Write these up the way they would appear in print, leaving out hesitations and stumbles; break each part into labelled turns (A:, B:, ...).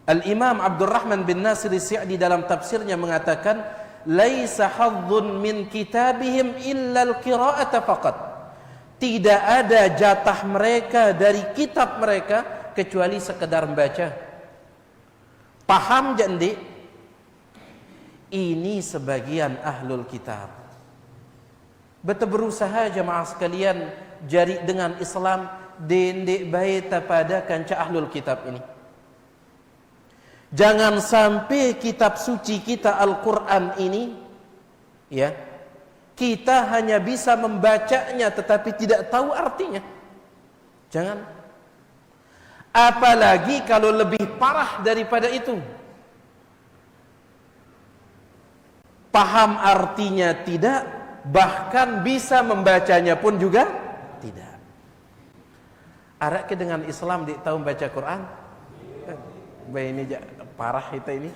A: Al-Imam Abdurrahman bin Nasir As-Sa'di dalam tafsirnya mengatakan, laisa hadzun min kitabihim illa al-qira'ata faqat. Tidak ada jatah mereka dari kitab mereka kecuali sekedar membaca. Paham jadi? Ini sebagian ahlul kitab. Betul berusaha jemaah sekalian jari dengan Islam dendek baik pada kanca ahlul kitab ini. Jangan sampai kitab suci kita Al-Quran ini, ya, kita hanya bisa membacanya tetapi tidak tahu artinya. Jangan. Apalagi kalau lebih parah daripada itu. Paham artinya tidak, bahkan bisa membacanya pun juga tidak. Arak dengan Islam di tahu baca Quran? Ini parah kita ini.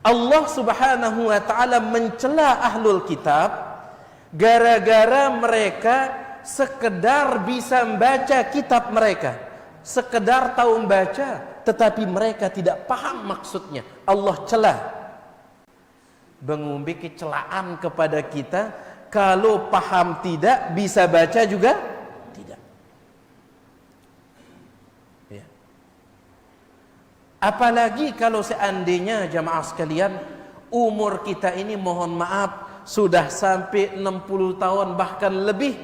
A: Allah Subhanahu wa taala mencela ahlul kitab gara-gara mereka sekedar bisa membaca kitab mereka, sekedar tahu membaca, tetapi mereka tidak paham maksudnya. Allah celah, mengumbi kecelaan kepada kita kalau paham tidak, bisa baca juga tidak. Ya. Apalagi kalau seandainya jamaah sekalian, umur kita ini mohon maaf sudah sampai 60 tahun bahkan lebih,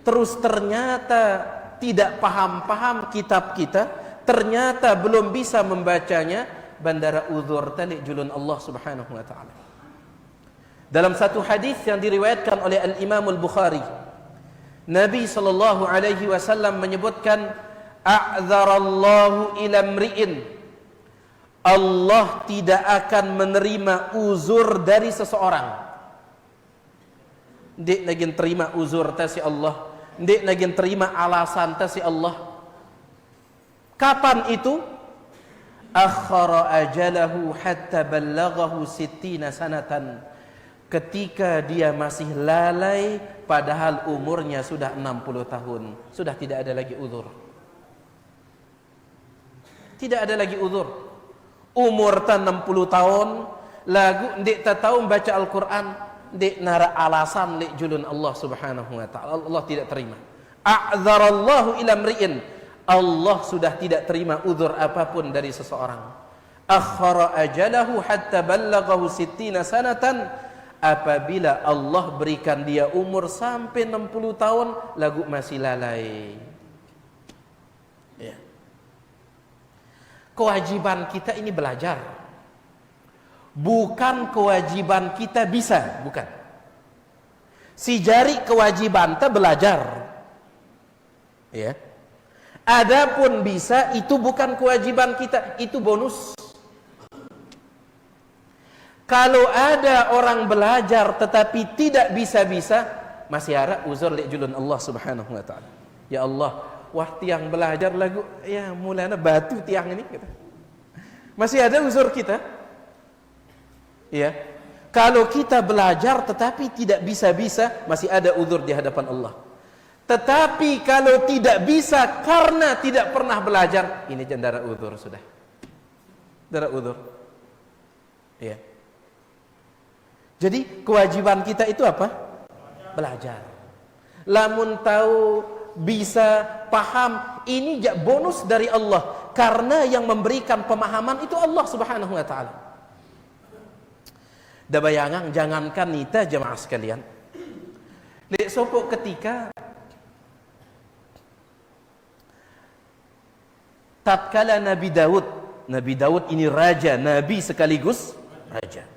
A: terus ternyata tidak paham-paham kitab kita, ternyata belum bisa membacanya, bandara uzur talik julun Allah Subhanahu wa taala. Dalam satu hadis yang diriwayatkan oleh Al-Imam Al-Bukhari, Nabi sallallahu alaihi wasallam menyebutkan, a'dzarallahu ila mri'in, Allah tidak akan menerima uzur dari seseorang. Ndik lagi terima uzur ta si Allah, ndik lagi terima alasan ta si Allah. Kapan itu? Akhara ajalahu hatta ballaghahu 60 sanatan. Ketika dia masih lalai padahal umurnya sudah 60 tahun, sudah tidak ada lagi uzur. Tidak ada lagi uzur. Umur tan 60 tahun lagu ndik tak tahu membaca Al-Qur'an, ndik nara alasan li julun Allah Subhanahu wa taala. Allah tidak terima. A'dzarallahu ila mri'in, Allah sudah tidak terima uzur apapun dari seseorang. Akhara ajalahu hatta ballaghahu 60 sanatan. Apabila Allah berikan dia umur sampai 60 tahun lagu masih lalai. Ya. Kewajiban kita ini belajar. Bukan kewajiban kita bisa, bukan. Si jari kewajiban kita belajar. Ya. Adapun bisa itu bukan kewajiban kita, itu bonus. Kalau ada orang belajar tetapi tidak bisa-bisa, masih ada uzur li julun Allah Subhanahu wa taala. Ya Allah, wah tiang belajar lagu ya mulanya batu tiang ini gitu. Masih ada uzur kita. Ya. Kalau kita belajar tetapi tidak bisa-bisa, masih ada uzur di hadapan Allah. Tetapi kalau tidak bisa karena tidak pernah belajar, ini jendara uzur sudah. Jendara uzur. Ya. Jadi kewajiban kita itu apa? Belajar. Lamun tahu, bisa, paham, ini bonus dari Allah. Karena yang memberikan pemahaman itu Allah Subhanahu wa taala. Da bayangan jangankan nita jemaah sekalian. Lek sopo ketika tatkala Nabi Daud ini raja, nabi sekaligus raja.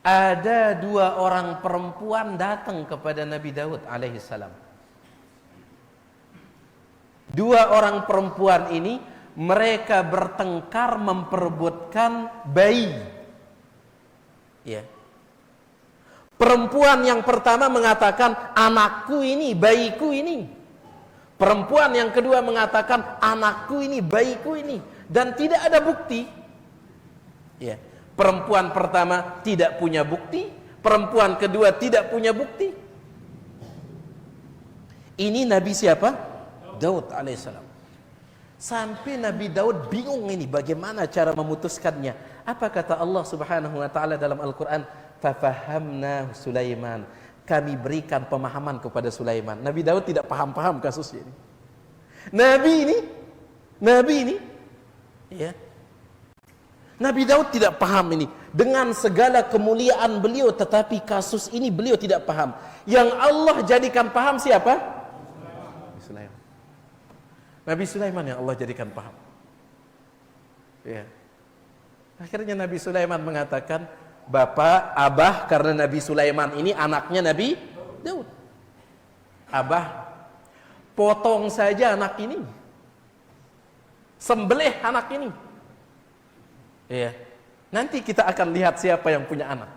A: Ada 2 orang perempuan datang kepada Nabi Daud alaihissalam. 2 orang perempuan ini mereka bertengkar memperebutkan bayi. Ya. Perempuan yang pertama mengatakan anakku ini, bayiku ini. Perempuan yang kedua mengatakan anakku ini, bayiku ini, dan tidak ada bukti. Ya. Perempuan pertama tidak punya bukti, perempuan kedua tidak punya bukti. Ini Nabi siapa? Daud alaihissalam. Sampai Nabi Daud bingung ini bagaimana cara memutuskannya. Apa kata Allah Subhanahu wa taala dalam Al-Qur'an? Fafahamna Sulaiman. Kami berikan pemahaman kepada Sulaiman. Nabi Daud tidak paham-paham kasusnya ini. Nabi ini, ya. Nabi Daud tidak paham ini. Dengan segala kemuliaan beliau, tetapi kasus ini beliau tidak paham. Yang Allah jadikan paham siapa? Nabi Sulaiman. Nabi Sulaiman yang Allah jadikan paham. Ya. Akhirnya Nabi Sulaiman mengatakan, Bapak, Abah, karena Nabi Sulaiman ini anaknya Nabi Daud. Abah, potong saja anak ini. Sembelih anak ini. Ya. Nanti kita akan lihat siapa yang punya anak.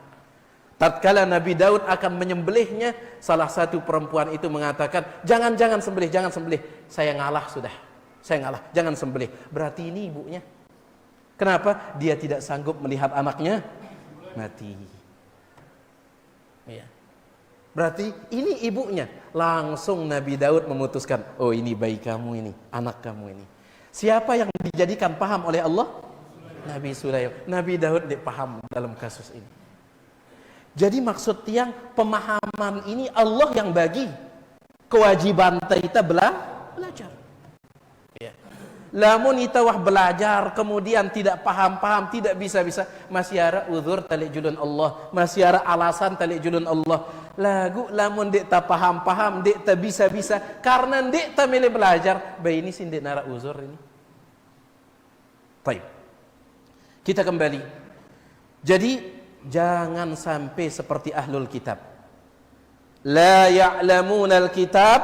A: Tatkala Nabi Daud akan menyembelihnya, salah satu perempuan itu mengatakan, jangan sembelih, jangan sembelih. Saya ngalah sudah. Saya ngalah, jangan sembelih. Berarti ini ibunya. Kenapa? Dia tidak sanggup melihat anaknya mati. Ya. Berarti ini ibunya. Langsung Nabi Daud memutuskan, oh ini bayi kamu ini, anak kamu ini. Siapa yang dijadikan paham oleh Allah? Nabi Sulaiman. Nabi Daud tidak paham dalam kasus ini. Jadi maksud tiang pemahaman ini Allah yang bagi. Kewajiban kita belajar. Ya. Lamun kita wah belajar kemudian tidak paham-paham, tidak bisa-bisa, masih ada uzur talik julun Allah, masih ada alasan talik julun Allah. Lagu lamun dik ta paham-paham, dik ta bisa-bisa, karena dik ta milih belajar, bayi ini sindik nara uzur ini. Baik. Kita kembali. Jadi jangan sampai seperti ahlul kitab. La ya'lamuna al-kitab,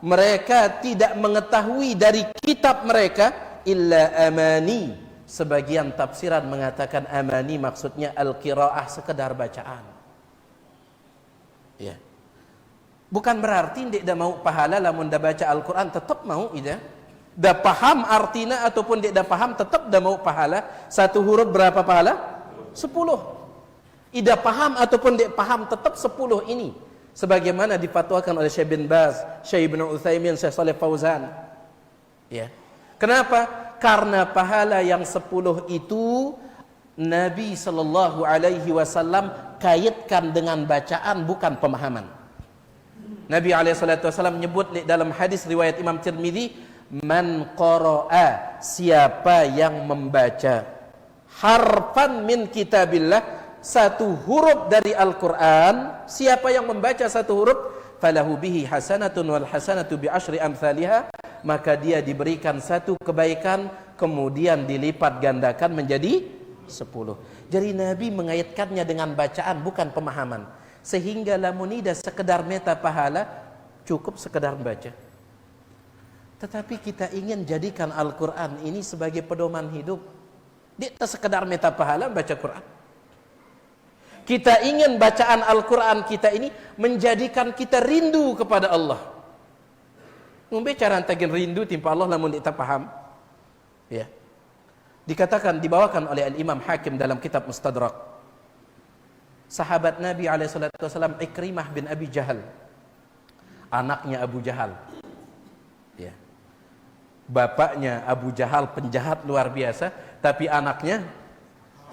A: mereka tidak mengetahui dari kitab mereka illa amani. Sebagian tafsiran mengatakan amani maksudnya al-qiraah, sekedar bacaan. Ya. Bukan berarti tidak mau pahala lamun dah baca Al-Qur'an, tetap mau ida. Dah paham artinya ataupun dia dah paham, tetap dah mau pahala. Satu huruf berapa pahala? 10. Ida paham ataupun dia paham, tetap 10 ini. Sebagaimana difatwakan oleh Syekh bin Baz, Syekh Ibn Utsaimin, Syekh Shalih Fauzan. Ya. Kenapa? Karena pahala yang 10 itu Nabi SAW kaitkan dengan bacaan, bukan pemahaman. Nabi SAW menyebut dalam hadis riwayat Imam Tirmidzi, man qara'a, siapa yang membaca harfan min kitabillah, satu huruf dari Al-Quran, siapa yang membaca satu huruf, falahu bihi hasanatun wal hasanatu bi asyri amsalihha, maka dia diberikan satu kebaikan kemudian dilipat gandakan menjadi 10. Jadi Nabi mengaitkannya dengan bacaan, bukan pemahaman, sehingga lamunida sekedar meta pahala, cukup sekedar baca. Tetapi kita ingin jadikan Al-Quran ini sebagai pedoman hidup. Dia tak sekedar meta pahala baca Quran. Kita ingin bacaan Al-Quran kita ini menjadikan kita rindu kepada Allah. Ngombe cara antagin rindu timpa Allah lamun kita paham. Ya. Dikatakan, dibawakan oleh Al-Imam Hakim dalam kitab Mustadrak. Sahabat Nabi SAW Ikrimah bin Abi Jahal, anaknya Abu Jahal. Ya. Bapaknya Abu Jahal penjahat luar biasa, tapi anaknya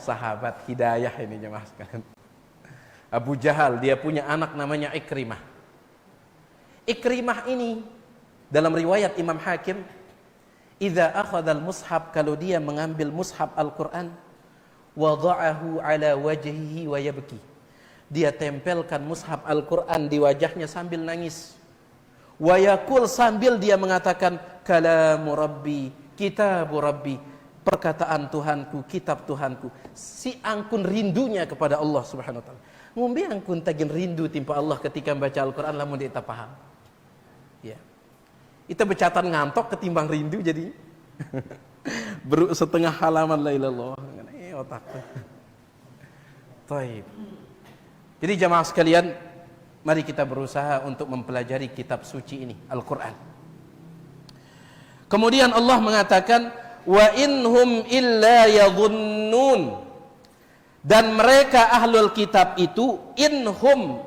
A: sahabat hidayah ini jemaah sekalian. Abu Jahal dia punya anak namanya Ikrimah. Ikrimah ini dalam riwayat Imam Hakim, idza akhadha al-mushaf, kalau dia mengambil mushaf Al-Qur'an, wada'ahu ala wajhihi wa yabki, dia tempelkan mushaf Al-Qur'an di wajahnya sambil nangis. Wa yaqul, sambil dia mengatakan, kalamu rabbi, kitabu rabbi, perkataan Tuhanku, kitab Tuhanku. Si angkun rindunya kepada Allah Subhanahu wa taala. Ngombe angkun tagin rindu timpa Allah ketika membaca Al-Qur'an lamun dia tak paham. Ya. Itu becatan ngantok ketimbang rindu jadi. Setengah halaman la ilallah. Otak. Baik. Jadi jamaah sekalian, mari kita berusaha untuk mempelajari kitab suci ini, Al-Quran. Kemudian Allah mengatakan, wa inhum illa yadhunnun, dan mereka ahlul kitab itu, inhum,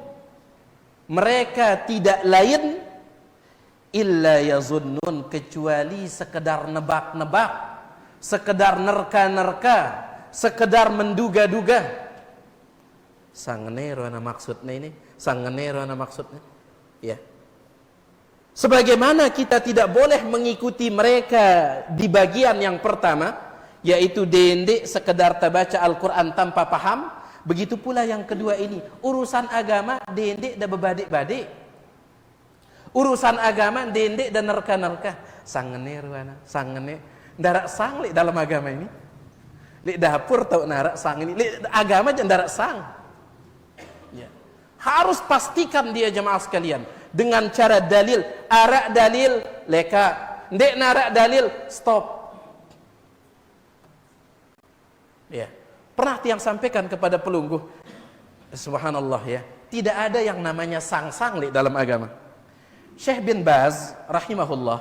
A: mereka tidak lain, illa yazunnun, kecuali sekedar nebak-nebak, sekedar nerka-nerka, sekedar menduga-duga. Sangenero ana maksudnya ini, sangenero ana maksudnya. Ya. Sebagaimana kita tidak boleh mengikuti mereka di bagian yang pertama, yaitu dendek sekedar terbaca Al-Quran tanpa paham, begitu pula yang kedua ini, urusan agama dendek dan bebadik-badik. Urusan agama dendek dan nerka-nerka. Sangenero ana, sangene ndarak sang li dalam agama ini. Li dapur tau narak sang ini, li agama jangan ndarak sang. Ya. Harus pastikan dia jemaah sekalian dengan cara dalil, arak dalil leka, ndek narak dalil stop. Ya. Pernah tiang sampaikan kepada pelungguh, subhanallah ya, tidak ada yang namanya sang-sang di dalam agama. Syekh bin Baz rahimahullah,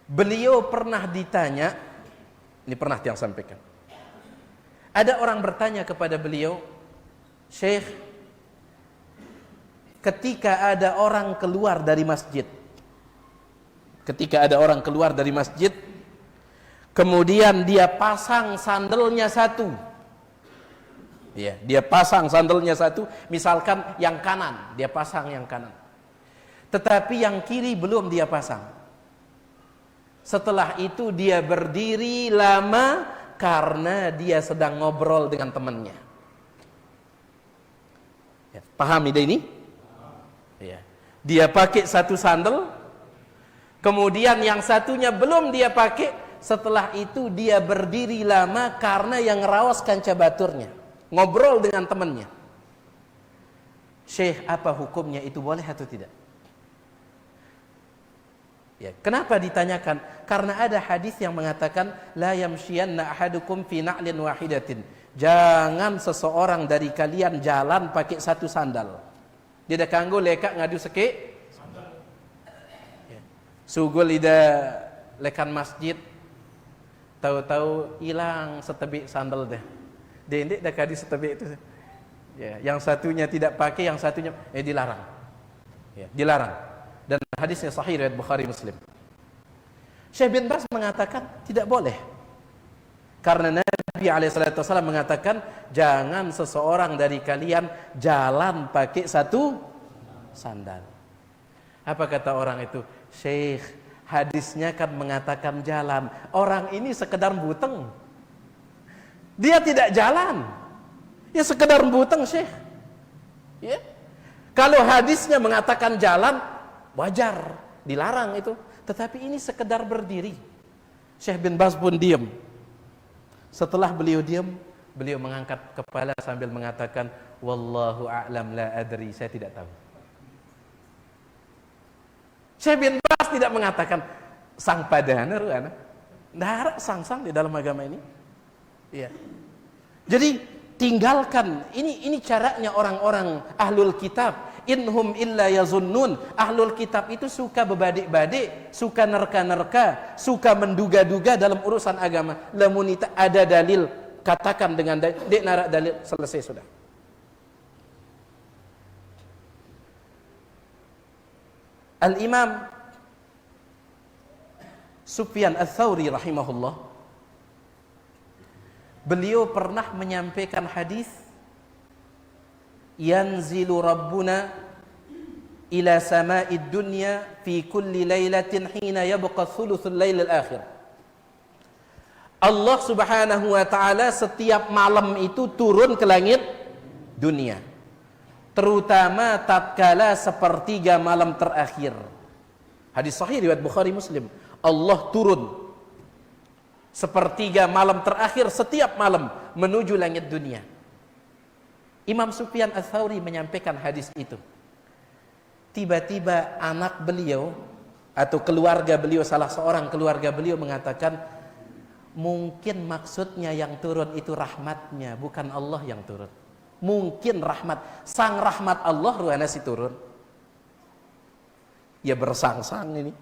A: beliau pernah ditanya, ini pernah tiang sampaikan, ada orang bertanya kepada beliau, Syekh, ketika ada orang keluar dari masjid, kemudian dia pasang sandalnya satu, ya, dia pasang sandalnya satu, misalkan yang kanan, dia pasang yang kanan, tetapi yang kiri belum dia pasang. Setelah itu dia berdiri lama karena dia sedang ngobrol dengan temannya. Ya, paham ide ini? Ya. Dia pakai satu sandal, kemudian yang satunya belum dia pakai. Setelah itu dia berdiri lama karena yang ngerawas kanca baturnya, ngobrol dengan temannya. Syekh, apa hukumnya itu, boleh atau tidak? Ya, kenapa ditanyakan? Karena ada hadis yang mengatakan la yamshiyanna ahadukum fi na'lin wahidatin. Jangan seseorang dari kalian jalan pakai satu sandal. Dia dah kanggo lekak ngadu sekek sandal. Ya. Sugul ida lekan masjid, tahu-tahu hilang setebik sandal deh. Dendek dah kadi setebik itu. Ya, yang satunya tidak pakai, yang satunya dilarang. Ya, dilarang. Dan hadisnya sahih riwayat Bukhari Muslim. Syekh bin Baz mengatakan tidak boleh. Karena Nabi SAW mengatakan jangan seseorang dari kalian jalan pakai satu sandal. Apa kata orang itu? Syekh, hadisnya kan mengatakan jalan. Orang ini sekedar buteng. Dia tidak jalan. Ya sekedar buteng, Syekh. Ya. Kalau hadisnya mengatakan jalan, wajar, dilarang itu. Tetapi ini sekedar berdiri. Syekh bin Baz pun diam. Setelah beliau diam, beliau mengangkat kepala sambil mengatakan, wallahu a'lam la adri, saya tidak tahu. Syekh bin Baz tidak mengatakan sang padana ruana. Ndak sang-sang di dalam agama ini. Iya. Jadi tinggalkan, ini caranya orang-orang ahlul kitab. Inhum illa yazunnun. Ahlul kitab itu suka bebadik-badik, suka nerka-nerka, suka menduga-duga dalam urusan agama. Lamun ada dalil, katakan dengan dek narak dalil, selesai sudah. Al-Imam Sufyan Ats-Tsauri rahimahullah, beliau pernah menyampaikan hadis, yanzilu rabbuna ila sama'id dunya fi kulli lailatin hina yabqa thuluthul lailil akhir. Allah Subhanahu wa taala setiap malam itu turun ke langit dunia, terutama tatkala sepertiga malam terakhir. Hadis sahih riwayat Bukhari Muslim. Allah turun sepertiga malam terakhir setiap malam menuju langit dunia. Imam Sufyan Ats-Tsauri menyampaikan hadis itu. Tiba-tiba anak beliau atau keluarga beliau, salah seorang keluarga beliau mengatakan, mungkin maksudnya yang turun itu rahmatnya, bukan Allah yang turun. Mungkin rahmat, sang rahmat Allah ruana si turun. Ya bersang-sang ini.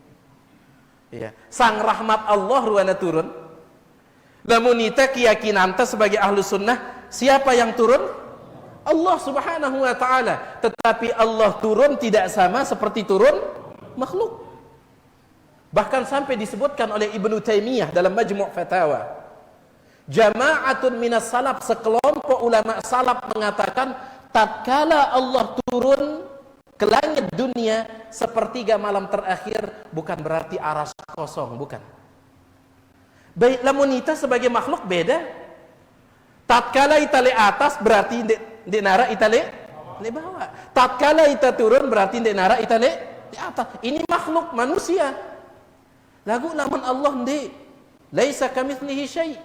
A: Ya, sang rahmat Allah ruana turun. Lamun kita keyakinan sebagai ahlu sunnah, siapa yang turun? Allah Subhanahu wa ta'ala. Tetapi Allah turun tidak sama seperti turun makhluk. Bahkan sampai disebutkan oleh Ibnu Taimiyah dalam Majmu' Fatawa. Jama'atun minas salaf, sekelompok ulama salaf mengatakan, tatkala Allah turun ke langit dunia sepertiga malam terakhir, bukan berarti aras kosong, bukan. Baik, lamun ita sebagai makhluk beda. Tatkala ita le atas berarti di nara ita le bawah. Tatkala ita turun berarti di nara ita le di atas. Ini makhluk manusia. Lagu lamun Allah ndi laisa kamitslihi syai'.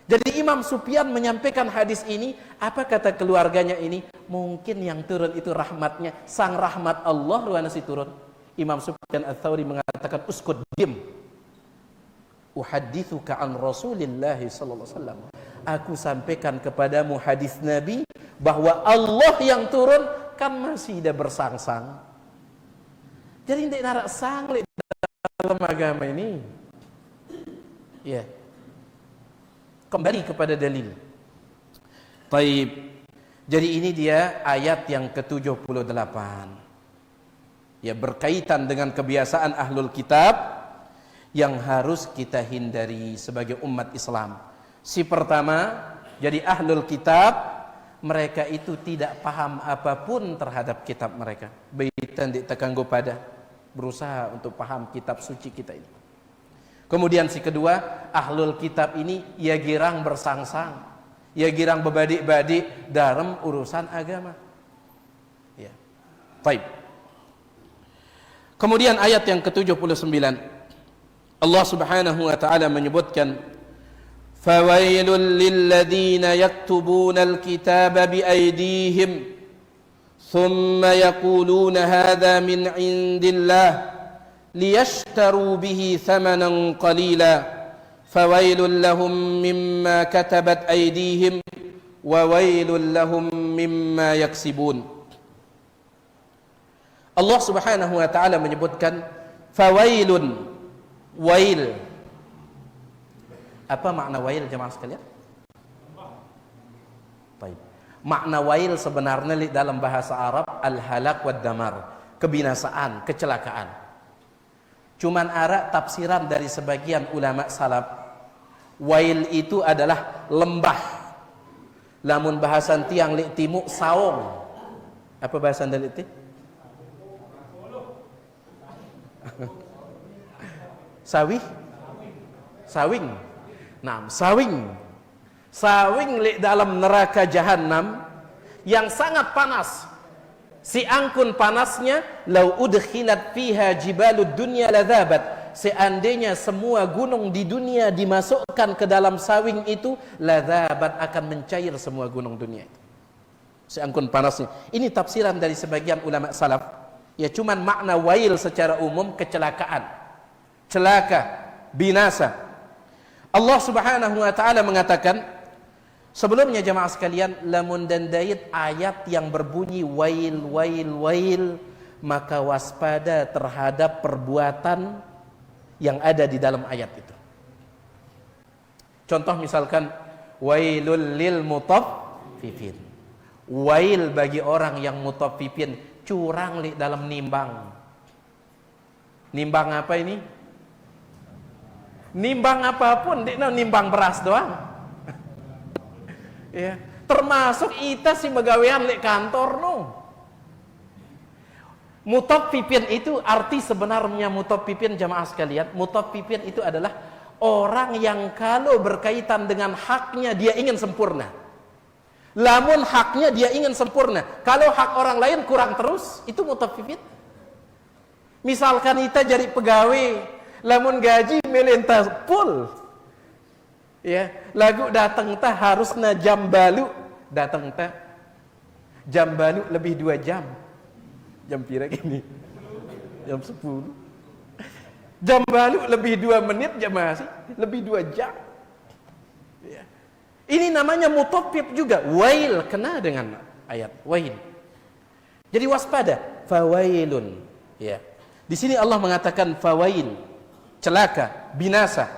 A: Jadi Imam Sufyan menyampaikan hadis ini, apa kata keluarganya ini? Mungkin yang turun itu rahmatnya, sang rahmat Allah ruana si turun. Imam Sufyan Ats-Tsauri mengatakan, uskud dim. Uhadditsuka an Rasulillah sallallahu alaihi wasallam. Aku sampaikan kepadamu hadis Nabi bahwa Allah yang turun kan masih ada bersang-sang. Jadi tidak narak sang dalam agama ini. Ya. Kembali kepada dalil. Taib. Jadi ini dia ayat yang ke-78. Ya, berkaitan dengan kebiasaan ahlul kitab yang harus kita hindari sebagai umat Islam. Si pertama, jadi ahlul kitab, mereka itu tidak paham apapun terhadap kitab mereka. Baitan ditekanggo pada berusaha untuk paham kitab suci kita ini. Kemudian si kedua, ahlul kitab ini ya girang bersangsang, ya girang bebadik-badik dalam urusan agama. Ya. Baik. Kemudian ayat yang ke-79, Allah Subhanahu wa taala menyebutkan, fawailul lilladzina yaktubuna alkitaba biaydihim thumma yaquluna hadza min indillah liyashtaru bihi thamanan qalila fawailul lahum mimma katabat aydihim wa wailul lahum mimma yaksibun. Allah Subhanahu wa taala menyebutkan fawailun, wail. Apa makna wail jemaah sekalian? Baik. Makna wail sebenarnya dalam bahasa Arab al-halak wad damar, kebinasaan, kecelakaan. Cuman ada tafsiran dari sebagian ulama salaf, wail itu adalah lembah. Lamun bahasan tiang lik timu saung. Apa bahasan dari itu? Sawih? Sawing. Nah, sawing. Sawing lik dalam neraka jahanam yang sangat panas. Si angkun panasnya, lau udkhilat fiha jibalud dunya ladzabat. Seandainya semua gunung di dunia dimasukkan ke dalam sawing itu, ladzabat, akan mencair semua gunung dunia itu. Si angkun panasnya. Ini tafsiran dari sebagian ulama salaf. Ya, cuman makna wail secara umum kecelakaan, celaka, binasa. Allah Subhanahu wa taala mengatakan, sebelumnya jemaah sekalian, lamun dan dait ayat yang berbunyi wail, wail, wail, maka waspada terhadap perbuatan yang ada di dalam ayat itu. Contoh misalkan, wailul lil mutaffifin. Wail bagi orang yang mutaffifin, curang li dalam nimbang. Nimbang apa ini? Nimbang apapun, nimbang beras doang. Ya, termasuk ita si megawean lek kantor no. Mutaffifin itu arti sebenarnya mutaffifin jamaah sekalian, mutaffifin itu adalah orang yang kalau berkaitan dengan haknya dia ingin sempurna. Lamun haknya dia ingin sempurna, kalau hak orang lain kurang terus, itu mutaffifin. Misalkan ita jadi pegawai, lamun gaji melintas full. Ya, lagu datang tah harusna jam balu, datang tah jam balu lebih 2 jam. Jam pira gini? Jam 10. Jam balu lebih 2 menit jamaah sih, lebih 2 jam. Ya. Ini namanya mutaffif juga, wail, kena dengan ayat wail. Jadi waspada, fawailun. Ya. Di sini Allah mengatakan fawail, celaka, binasa.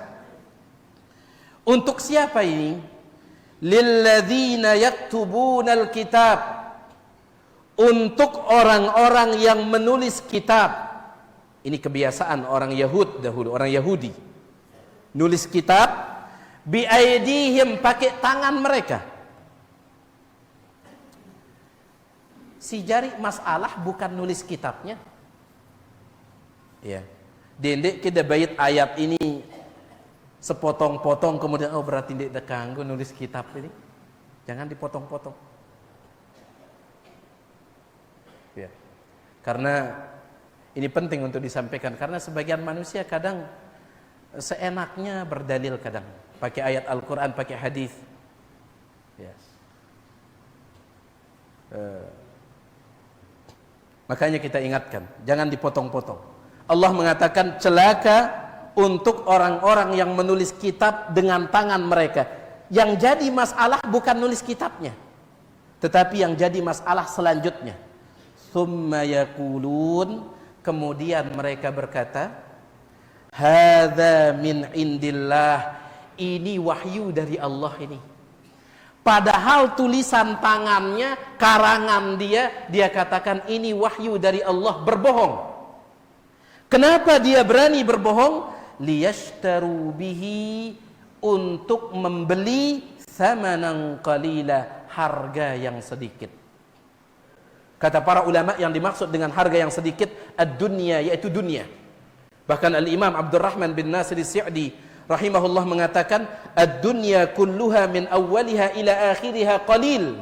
A: Untuk siapa ini? Lilladzina yaktubunal kitab. Untuk orang-orang yang menulis kitab. Ini kebiasaan orang Yahud dahulu, orang Yahudi. Nulis kitab biaidihim, pakai tangan mereka. Si jari masalah bukan nulis kitabnya. Ya. Dendek kita bait ayat ini sepotong-potong kemudian berarti ndek dekanggo nulis kitab ini. Jangan dipotong-potong. Ya. Karena ini penting untuk disampaikan karena sebagian manusia kadang seenaknya berdalil, kadang pakai ayat Al-Qur'an, pakai hadis. Yes. Makanya kita ingatkan, jangan dipotong-potong. Allah mengatakan celaka untuk orang-orang yang menulis kitab dengan tangan mereka. Yang jadi masalah bukan nulis kitabnya, tetapi yang jadi masalah selanjutnya. Tsumma yaqulun, kemudian mereka berkata, hadza min indillah, ini wahyu dari Allah ini. Padahal tulisan tangannya, karangan dia katakan ini wahyu dari Allah, berbohong. Kenapa dia berani berbohong? Liyashtaru bihi, untuk membeli thamanan qalila, harga yang sedikit. Kata para ulama yang dimaksud dengan harga yang sedikit ad-dunya, yaitu dunia. Bahkan Al-Imam Abdurrahman bin Nasir As-Sa'di rahimahullah mengatakan ad-dunya kulluha min awwaliha ila akhiriha qalil.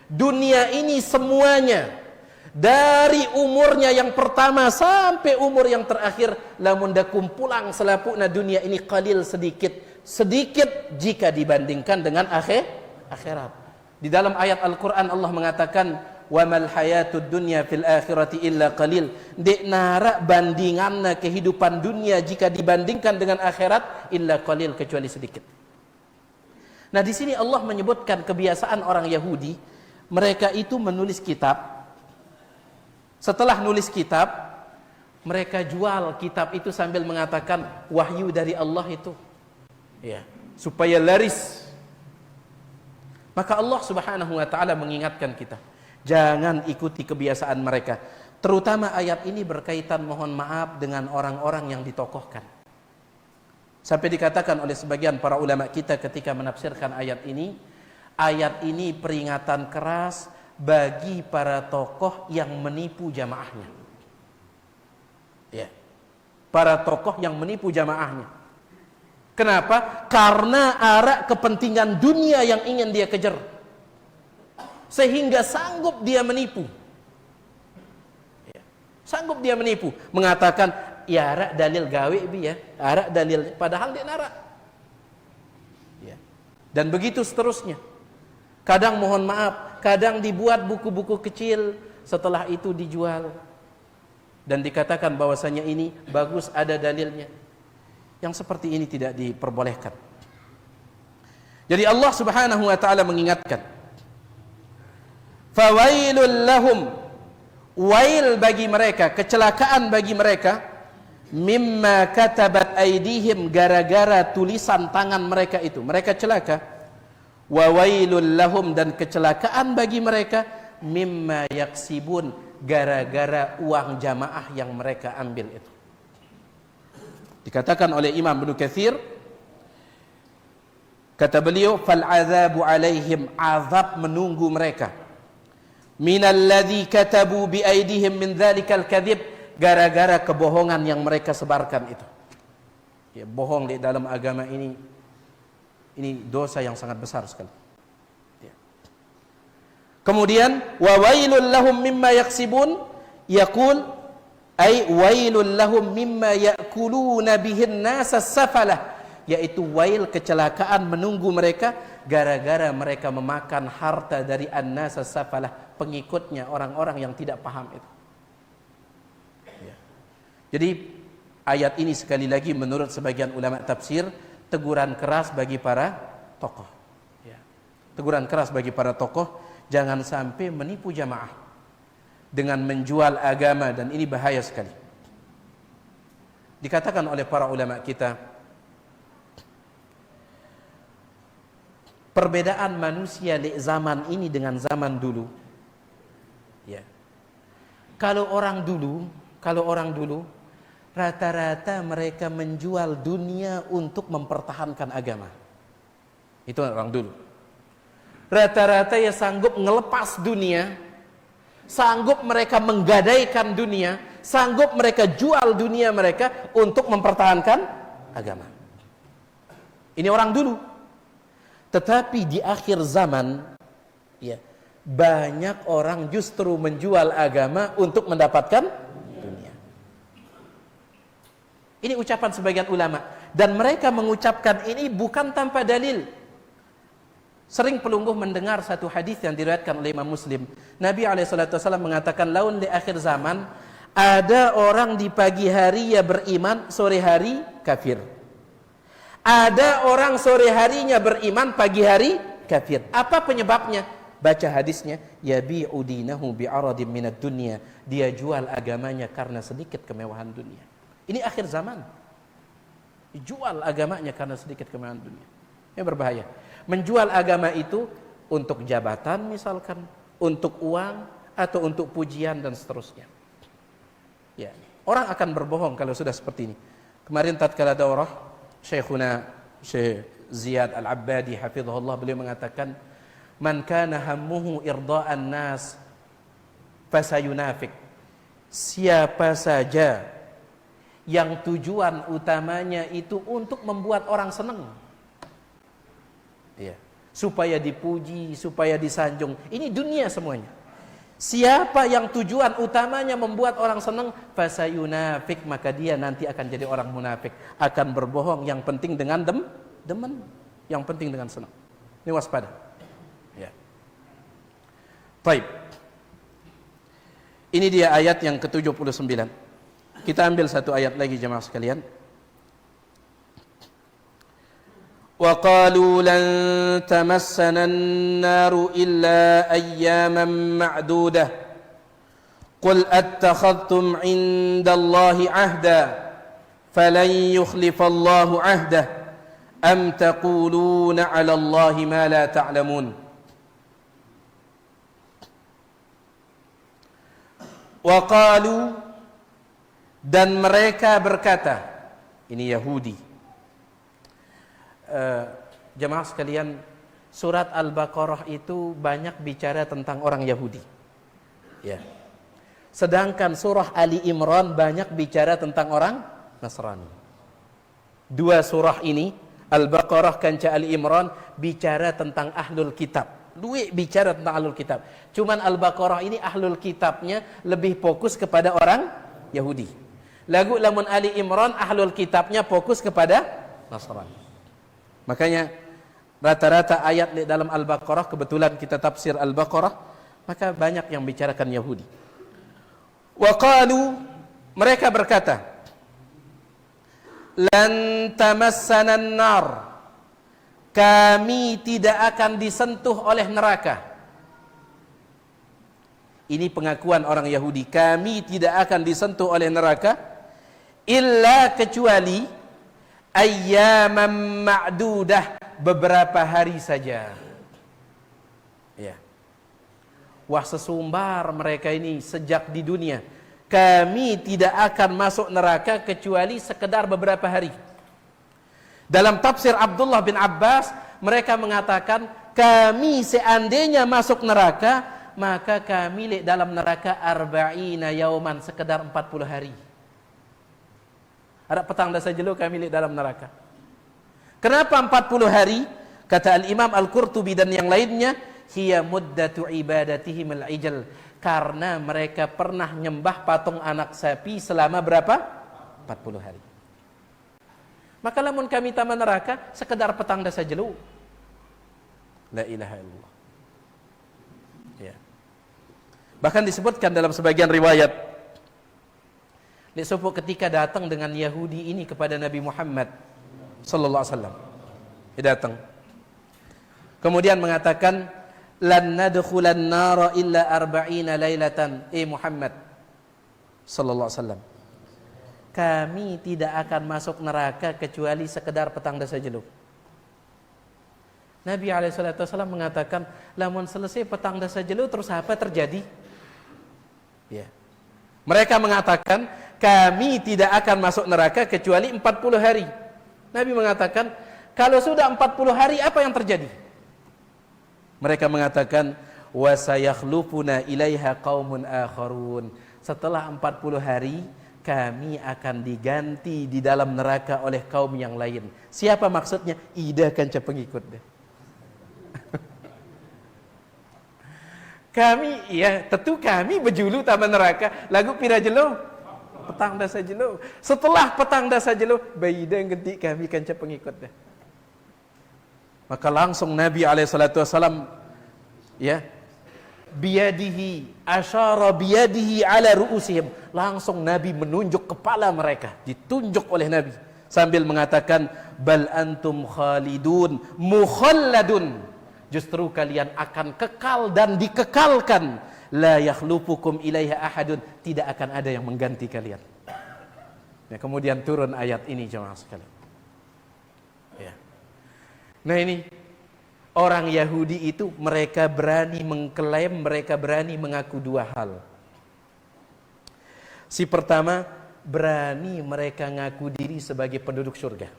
A: Dunia ini semuanya dari umurnya yang pertama sampai umur yang terakhir, lamun da kumpulang selapukna dunia ini qalil, sedikit jika dibandingkan dengan akhirat. Di dalam ayat Al-Qur'an Allah mengatakan wa mal hayatud dunya fil akhirati illa qalil. Dek nara bandinganna kehidupan dunia jika dibandingkan dengan akhirat illa qalil, kecuali sedikit. Nah, di sini Allah menyebutkan kebiasaan orang Yahudi, mereka itu menulis kitab. Setelah nulis kitab, mereka jual kitab itu sambil mengatakan wahyu dari Allah itu. Ya, supaya laris. Maka Allah Subhanahu wa taala mengingatkan kita, jangan ikuti kebiasaan mereka. Terutama ayat ini berkaitan, mohon maaf, dengan orang-orang yang ditokohkan. Sampai dikatakan oleh sebagian para ulama kita ketika menafsirkan ayat ini peringatan keras bagi para tokoh yang menipu jamaahnya. Ya. Para tokoh yang menipu jamaahnya. Kenapa? Karena arak kepentingan dunia yang ingin dia kejar, sehingga sanggup dia menipu. Ya. Sanggup dia menipu, mengatakan ya arak dalil gawe bi ya, arak dalil, padahal dia narak. Ya. Dan begitu seterusnya. Kadang mohon maaf, kadang dibuat buku-buku kecil, setelah itu dijual dan dikatakan bahwasanya ini bagus, ada dalilnya. Yang seperti ini tidak diperbolehkan. Jadi Allah Subhanahu wa taala mengingatkan, fawailul lahum, wail bagi mereka, kecelakaan bagi mereka, mimma katabat aidihim, gara-gara tulisan tangan mereka itu, mereka celaka. Wa wailul lahum, dan kecelakaan bagi mereka, mimma yaksibun, gara-gara uang jamaah yang mereka ambil itu. Dikatakan oleh Imam Ibnu Katsir, kata beliau, fal azabu alaihim, azab menunggu mereka, minalladzi katabu bi aidihim min dzalikal kadzib, gara-gara kebohongan yang mereka sebarkan itu. Ya, bohong di dalam agama ini dosa yang sangat besar sekali. Ya. Kemudian wa wailul lahum mimma yaksibun, yaqul ay wailul lahum mimma yakuluna bihin nasa safalah, yaitu wail, kecelakaan menunggu mereka gara-gara mereka memakan harta dari an-nasa safalah, pengikutnya, orang-orang yang tidak paham itu. Ya. Jadi ayat ini sekali lagi menurut sebagian ulama tafsir teguran keras bagi para tokoh. Ya. Teguran keras bagi para tokoh, jangan sampai menipu jamaah dengan menjual agama, dan ini bahaya sekali. Dikatakan oleh para ulama kita, perbedaan manusia di zaman ini dengan zaman dulu. Ya. Kalau orang dulu rata-rata mereka menjual dunia untuk mempertahankan agama. Itu orang dulu. Rata-rata ya sanggup ngelepas dunia, sanggup mereka menggadaikan dunia, sanggup mereka jual dunia mereka untuk mempertahankan agama. Ini orang dulu. Tetapi di akhir zaman, ya, banyak orang justru menjual agama untuk mendapatkan dunia. Ini ucapan sebagian ulama, dan mereka mengucapkan ini bukan tanpa dalil. Sering pelungguh mendengar satu hadis yang diriwayatkan oleh Imam Muslim. Nabi SAW mengatakan, laun di akhir zaman ada orang di pagi hari ya beriman, sore hari kafir. Ada orang sore harinya beriman, pagi hari kafir. Apa penyebabnya? Baca hadisnya, yabi'u dinahu bi'aradin minad dunya. Dia jual agamanya karena sedikit kemewahan dunia. Ini akhir zaman. Jual agamanya karena sedikit kemewahan dunia. Ini berbahaya. Menjual agama itu untuk jabatan misalkan, untuk uang atau untuk pujian dan seterusnya. Ya, orang akan berbohong kalau sudah seperti ini. Kemarin tatkala daurah Syekhuna Syekh Ziyad Al-Abbadi hafizahullah, beliau mengatakan, man kana hammuhu irda'an nas fasayunafik. Siapa saja yang tujuan utamanya itu untuk membuat orang senang, ya, supaya dipuji, supaya disanjung, ini dunia semuanya. Siapa yang tujuan utamanya membuat orang senang, fasayunafik, maka dia nanti akan jadi orang munafik, akan berbohong, yang penting dengan demen, yang penting dengan senang. Ini waspada. Ya. Baik. Ini dia ayat yang ke-79. Kita ambil satu ayat lagi jemaah sekalian. وَقَالُوا لَن تَمَسَّنَا النَّارُ إِلَّا أَيَّامًا مَّعْدُودَةً قُلْ أَتَّخَذْتُمْ عِندَ اللَّهِ عَهْدًا فَلَن يُخْلِفَ اللَّهُ عَهْدَهُ أَمْ تَقُولُونَ عَلَى اللَّهِ مَا لَا تَعْلَمُونَ. وَقَالُوا, dan mereka berkata, ini Yahudi. Jemaah sekalian, surat Al-Baqarah itu banyak bicara tentang orang Yahudi, ya. Sedangkan surah Ali Imran banyak bicara tentang orang Nasrani. Dua surah ini, Al-Baqarah kanca Ali Imran, bicara tentang ahlul kitab. Dua bicara tentang ahlul kitab. Cuman Al-Baqarah ini ahlul kitabnya lebih fokus kepada orang Yahudi. Lagu lamun Ali Imran ahlul kitabnya fokus kepada Nasrani. Makanya rata-rata ayat di dalam Al-Baqarah, kebetulan kita tafsir Al-Baqarah, maka banyak yang bicarakan Yahudi. Wa qalu, mereka berkata, lan tamassana an-nar, kami tidak akan disentuh oleh neraka. Ini pengakuan orang Yahudi, kami tidak akan disentuh oleh neraka illa kecuali ayyaman ma'dudah, beberapa hari saja. Ya. Wah, sesumbar mereka ini sejak di dunia. Kami tidak akan masuk neraka kecuali sekedar beberapa hari. Dalam tafsir Abdullah bin Abbas, mereka mengatakan, kami seandainya masuk neraka, maka kami dalam neraka arba'ina yauman, sekedar 40 hari. Ada petang dasa jelo kami lihat dalam neraka. Kenapa 40 hari? Kata Al-Imam Al-Qurtubi dan yang lainnya, hiya muddatu ibadatihim al-ijal. Karena mereka pernah nyembah patung anak sapi selama berapa? 40 hari. Maka lamun kami taman neraka, sekedar petang dasa jelo. La ilaha illallah. Ya. Bahkan disebutkan dalam sebagian riwayat, disebut ketika datang dengan Yahudi ini kepada Nabi Muhammad sallallahu alaihi wasallam. Dia datang. Kemudian mengatakan, lan nadkhulan nara illa 40 lailatan. Muhammad sallallahu alaihi wasallam, kami tidak akan masuk neraka kecuali sekedar petang dasa jelo. Nabi alaihi wasallam mengatakan, lamun selesai petang dasa jelo terus apa terjadi? Ya. Mereka mengatakan, kami tidak akan masuk neraka kecuali 40 hari. Nabi mengatakan, kalau sudah 40 hari apa yang terjadi? Mereka mengatakan, wa sayakhlufuna ilaiha qaumun akharun. Setelah 40 hari kami akan diganti di dalam neraka oleh kaum yang lain. Siapa maksudnya? Ida kanca pengikut deh. Kami, ya tentu kami berjulu taman neraka. Lagu pira jelo? Petang dasa jelo. Setelah petang dasa jelo, Ida ganti kami kanca pengikut deh. Maka langsung Nabi SAW, ya, biyadihi asyara biyadihi ala ru'usihim, langsung Nabi menunjuk kepala mereka, ditunjuk oleh Nabi sambil mengatakan, bal antum khalidun mukhalladun, justru kalian akan kekal dan dikekalkan, la yakhlufukum ilaiha ahadun, tidak akan ada yang mengganti kalian. Ya, kemudian turun ayat ini jemaah sekalian. Ya. Nah, ini orang Yahudi itu mereka berani mengklaim, mereka berani mengaku dua hal. Si pertama, berani mereka ngaku diri sebagai penduduk surga.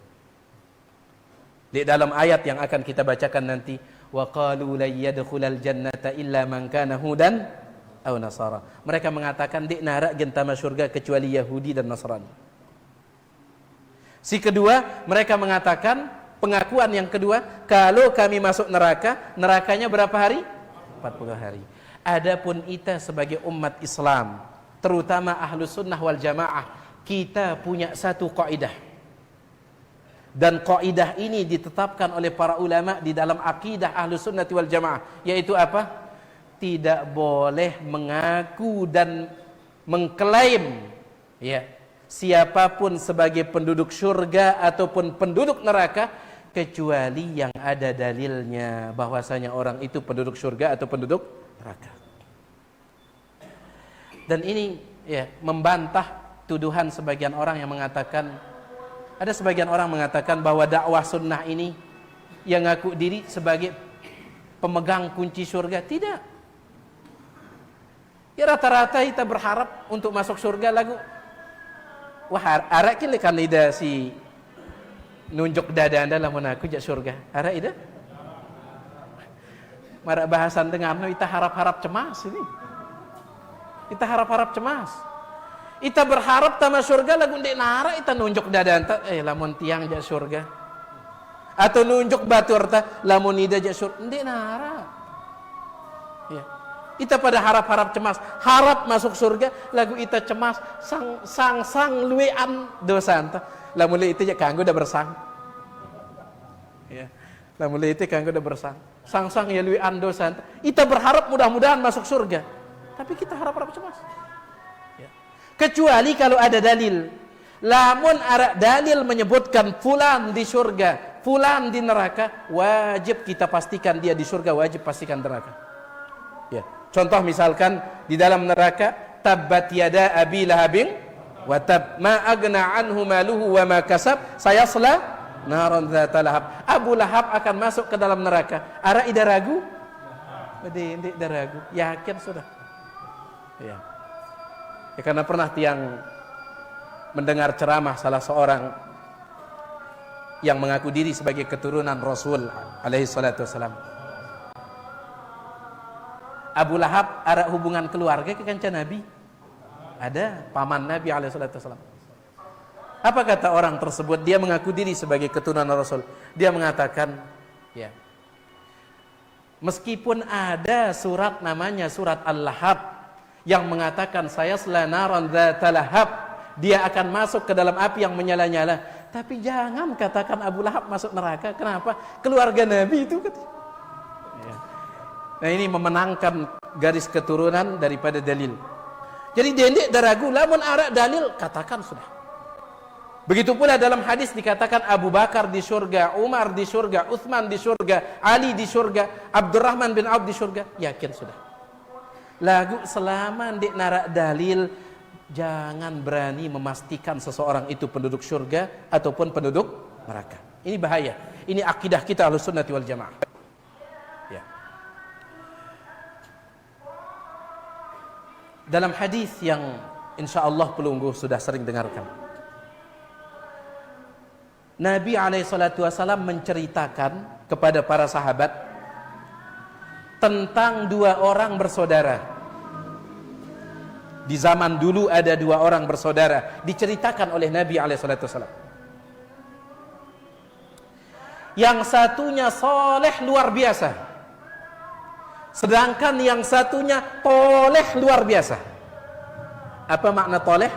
A: Di dalam ayat yang akan kita bacakan nanti, wa qalu la yadkhulal jannata illa man kana hudan aw nasara. Mereka mengatakan dik narak gentama surga kecuali Yahudi dan Nasrani. Si kedua, mereka mengatakan, pengakuan yang kedua, kalau kami masuk neraka, nerakanya berapa hari? 40 hari. Adapun kita sebagai umat Islam, terutama Ahlus Sunnah wal Jamaah, kita punya satu kaidah. Dan kaidah ini ditetapkan oleh para ulama di dalam akidah Ahlus Sunnah wal Jamaah, yaitu apa? Tidak boleh mengaku dan mengklaim, ya, siapapun sebagai penduduk surga ataupun penduduk neraka kecuali yang ada dalilnya bahwasanya orang itu penduduk surga atau penduduk neraka. Dan ini, ya, membantah tuduhan sebagian orang yang mengatakan, ada sebagian orang mengatakan bahwa dakwah sunnah ini yang ngaku diri sebagai pemegang kunci surga. Tidak. Ya, rata-rata kita berharap untuk masuk surga lagu wah arak kile kan ida si nunjuk dada anda lah menaku jak surga. Arak ida marak bahasan dengan kita harap-harap cemas ini. Kita harap-harap cemas. Kita berharap tama surga lagu ndek nara kita nunjuk dada anta lamun tiang jak surga. Atau nunjuk batu arta lamun ida jak surga ndek nara. Ya. Kita pada harap-harap cemas, harap masuk surga, lagu kita cemas, sang luwean dosa anta. Lamun itu je kanggo dah bersang. Ya. Lamun itu kanggo dah bersang. Sang ya luwean dosa anta. Kita berharap mudah-mudahan masuk surga. Tapi kita harap-harap cemas. Ya. Kecuali kalau ada dalil. Lamun ada dalil menyebutkan fulan di surga, fulan di neraka, wajib kita pastikan dia di surga, wajib pastikan neraka. Ya. Contoh misalkan di dalam neraka, tabbat yada abi lahabin wa tab ma agna anhu maluhu wa ma kasab sayasla naran dzata lahab. Abu Lahab akan masuk ke dalam neraka. Ara ida ragu? Bede ida ragu. Yakin sudah. Ya. Ya, karena pernah tiang mendengar ceramah salah seorang yang mengaku diri sebagai keturunan Rasul alaihi salatu wasalam. Abu Lahab ada hubungan keluarga ke kanca Nabi? Ada, paman Nabi alaihi salatu wasallam. Apa kata orang tersebut? Dia mengaku diri sebagai keturunan Rasul. Dia mengatakan, ya, meskipun ada surat namanya surat Al-Lahab yang mengatakan sayasla naran dzata lahab, dia akan masuk ke dalam api yang menyala-nyala, tapi jangan katakan Abu Lahab masuk neraka. Kenapa? Keluarga Nabi itu kata. Ya. Nah, ini memenangkan garis keturunan daripada dalil. Jadi dendek dah ragu, lamun arak dalil katakan sudah. Begitu pula dalam hadis dikatakan Abu Bakar di surga, Umar di surga, Utsman di surga, Ali di surga, Abdurrahman bin Auf di surga, yakin sudah. Lagu selama dek narak dalil, jangan berani memastikan seseorang itu penduduk surga ataupun penduduk neraka. Ini bahaya. Ini akidah kita Ahlussunnah wal Jamaah. Ya. Dalam hadis yang insya Allah pelunggu sudah sering dengarkan. Nabi SAW menceritakan kepada para sahabat tentang dua orang bersaudara. Di zaman dulu ada dua orang bersaudara, diceritakan oleh Nabi SAW. Yang satunya soleh luar biasa, sedangkan yang satunya toleh luar biasa. Apa makna toleh?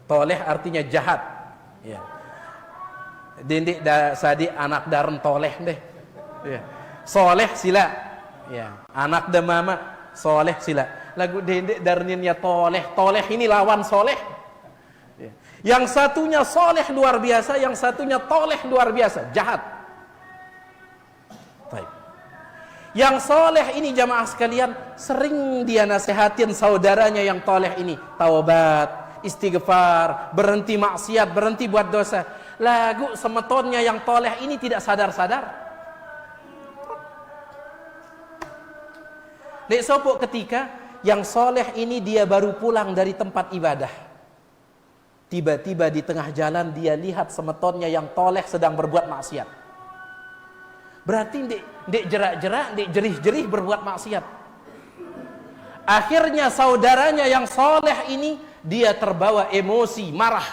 A: Toleh artinya jahat. Ya. Dindik da sadi anak darun toleh deh. Ya. Soleh sila. Ya. Anak da mama soleh sila. Lagu dindik darninnya toleh. Toleh ini lawan soleh. Ya. Yang satunya soleh luar biasa, yang satunya toleh luar biasa, jahat. Baik. Yang soleh ini jamaah sekalian, sering dia nasihatin saudaranya yang toleh ini, taubat, istighfar, berhenti maksiat, berhenti buat dosa. Lagu semetonnya yang toleh ini tidak sadar-sadar. Dek sopok ketika yang soleh ini dia baru pulang dari tempat ibadah. Tiba-tiba di tengah jalan dia lihat semetonnya yang toleh sedang berbuat maksiat. Berarti dek jerak-jerak, dek jerih-jerih berbuat maksiat. Akhirnya saudaranya yang soleh ini dia terbawa emosi, marah.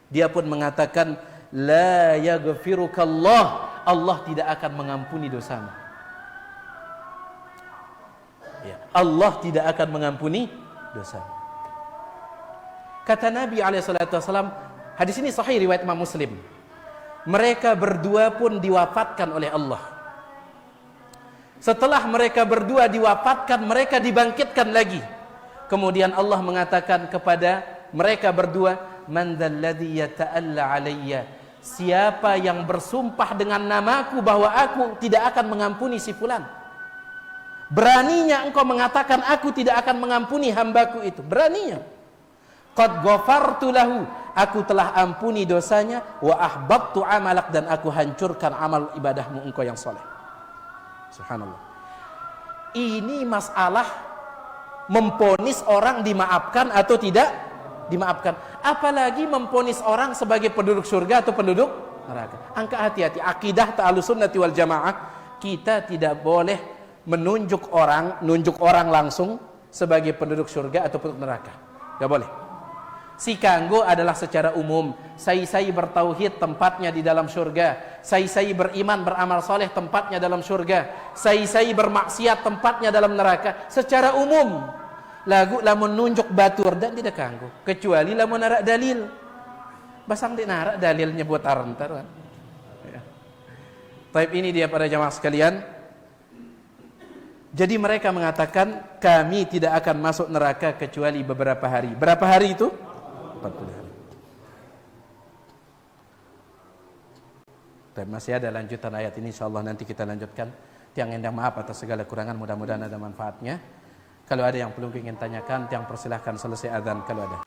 A: Dia pun mengatakan, la yaghfirukallah, Allah tidak akan mengampuni dosamu. Ya, Allah tidak akan mengampuni dosamu. Kata Nabi SAW, hadis ini sahih riwayat Imam Muslim. Mereka berdua pun diwafatkan oleh Allah. Setelah mereka berdua diwafatkan, mereka dibangkitkan lagi. Kemudian Allah mengatakan kepada mereka berdua, man dzalladzi yata'alla alayya, siapa yang bersumpah dengan namaku bahwa aku tidak akan mengampuni si fulan. Beraninya engkau mengatakan aku tidak akan mengampuni hambaku itu, beraninya. Qad ghafartu lahu, aku telah ampuni dosanya, wa ahbabtu amalak, dan aku hancurkan amal ibadahmu engkau yang soleh. Subhanallah. Ini masalah memponis orang dimaafkan atau tidak dimaafkan. Apalagi memponis orang sebagai penduduk surga atau penduduk neraka. Angka hati-hati. Akidah Ahlussunnati wal Jamaah, kita tidak boleh menunjuk orang langsung sebagai penduduk surga atau penduduk neraka. Gak boleh. Si kanggo adalah secara umum. Sai bertauhid, tempatnya di dalam surga. Sai beriman, beramal soleh, tempatnya dalam surga. Sai bermaksiat, tempatnya dalam neraka. Secara umum. Lagu lamun nunjuk batur dan tidak kanggo. Kecuali lamun narak dalil. Basang di narak dalilnya buat arantar. Ya. Taib ini dia para jamaah sekalian. Jadi mereka mengatakan kami tidak akan masuk neraka kecuali beberapa hari. Berapa hari itu? 40 hari. Dan masih ada lanjutan ayat ini, insyaallah nanti kita lanjutkan. Tiang endang maaf atas segala kurangan, mudah-mudahan ada manfaatnya. Kalau ada yang belum ingin tanyakan, tiang persilahkan selesai azan kalau ada.